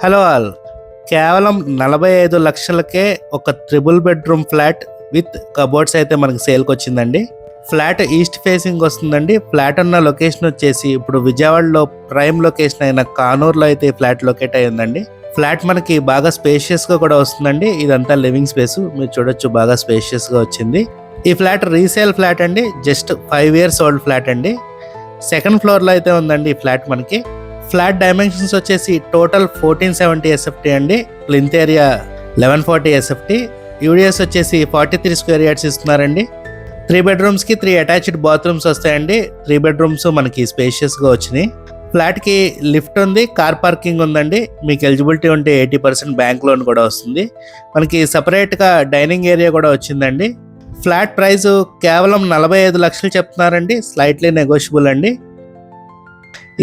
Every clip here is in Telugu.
Hello all. కేవలం 45 లక్షలకే ఒక triple bedroom flat with cupboards అయితే మనకి సేల్కి వచ్చిందండి. ఫ్లాట్ ఈస్ట్ ఫేసింగ్ వస్తుందండి. ఫ్లాట్ ఉన్న లొకేషన్ వచ్చేసి ఇప్పుడు విజయవాడలో ప్రైమ్ లొకేషన్ అయిన కానూరులో అయితే ఈ ఫ్లాట్ లొకేట్ అయి ఉందండి. ఫ్లాట్ మనకి బాగా స్పేషియస్గా కూడా వస్తుందండి. ఇదంతా లివింగ్ స్పేస్ మీరు చూడొచ్చు, బాగా స్పేషియస్గా వచ్చింది. ఈ ఫ్లాట్ రీసేల్ ఫ్లాట్ అండి. జస్ట్ 5 years ఓల్డ్ ఫ్లాట్ అండి. సెకండ్ ఫ్లోర్లో అయితే ఉందండి ఈ ఫ్లాట్ మనకి. ఫ్లాట్ డైమెన్షన్స్ వచ్చేసి టోటల్ 1470 SFT అండి. Plinth area 1140 SFT. యూడిఎస్ వచ్చేసి 43 square yards ఇస్తున్నారండి. 3 bedrooms కి 3 అటాచ్డ్ బాత్రూమ్స్ వస్తాయండి. 3 bedrooms మనకి స్పేషియస్గా వచ్చినాయి. ఫ్లాట్కి లిఫ్ట్ ఉంది, కార్ పార్కింగ్ ఉందండి. మీకు ఎలిజిబిలిటీ ఉంటే 80% బ్యాంక్ లోన్ కూడా వస్తుంది. మనకి సపరేట్గా డైనింగ్ ఏరియా కూడా వచ్చిందండి. ఫ్లాట్ ప్రైస్ కేవలం 45 లక్షలు చెప్తున్నారండి. స్లైట్లీ నెగోషియబుల్ అండి.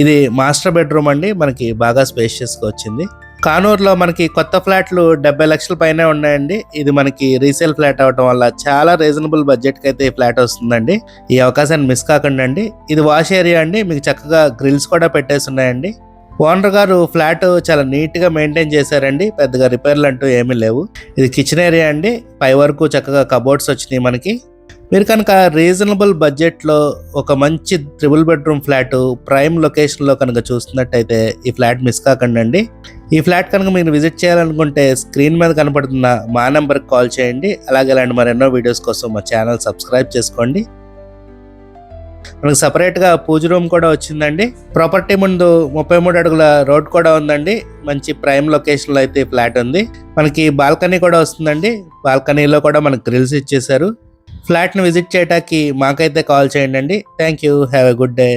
ఇది మాస్టర్ బెడ్రూమ్ అండి. మనకి బాగా స్పేషియస్గా వచ్చింది. కానూరులో మనకి కొత్త ఫ్లాట్లు 70 లక్షల పైనే ఉన్నాయండి. ఇది మనకి రీసేల్ ఫ్లాట్ అవటం వల్ల చాలా రీజనబుల్ బడ్జెట్కి అయితే ఈ ఫ్లాట్ వస్తుందండి. ఈ అవకాశాన్ని మిస్ కాకండి అండి. ఇది వాష్ ఏరియా అండి. మీకు చక్కగా గ్రిల్స్ కూడా పెట్టేసి ఉన్నాయండి. ఓనర్ గారు ఫ్లాట్ చాలా నీట్గా మెయింటైన్ చేశారండి. పెద్దగా రిపేర్లు అంటూ ఏమీ లేవు. ఇది కిచెన్ ఏరియా అండి. పై వరకు చక్కగా కబోర్డ్స్ వచ్చినాయి మనకి. మీరు కనుక రీజనబుల్ బడ్జెట్లో ఒక మంచి ట్రిపుల్ బెడ్రూమ్ ఫ్లాట్ ప్రైమ్ లొకేషన్లో కనుక చూస్తున్నట్టయితే ఈ ఫ్లాట్ మిస్ కాకండి అండి. ఈ ఫ్లాట్ కనుక మీరు విజిట్ చేయాలనుకుంటే స్క్రీన్ మీద కనపడుతున్న మా నెంబర్కి కాల్ చేయండి. అలాగే ఇలాంటి మరెన్నో వీడియోస్ కోసం మా ఛానల్ సబ్స్క్రైబ్ చేసుకోండి. మనకు సపరేట్గా పూజ రూమ్ కూడా వచ్చిందండి. ప్రాపర్టీ ముందు 33 అడుగుల రోడ్ కూడా ఉందండి. మంచి ప్రైమ్ లొకేషన్లో అయితే ఈ ఫ్లాట్ ఉంది. మనకి బాల్కనీ కూడా వస్తుందండి. బాల్కనీలో కూడా మనకు గ్రిల్స్ ఇచ్చేశారు. ఫ్లాట్ని విజిట్ చేయడానికి మాకైతే కాల్ చేయండి అండి. Thank you. Have a good day.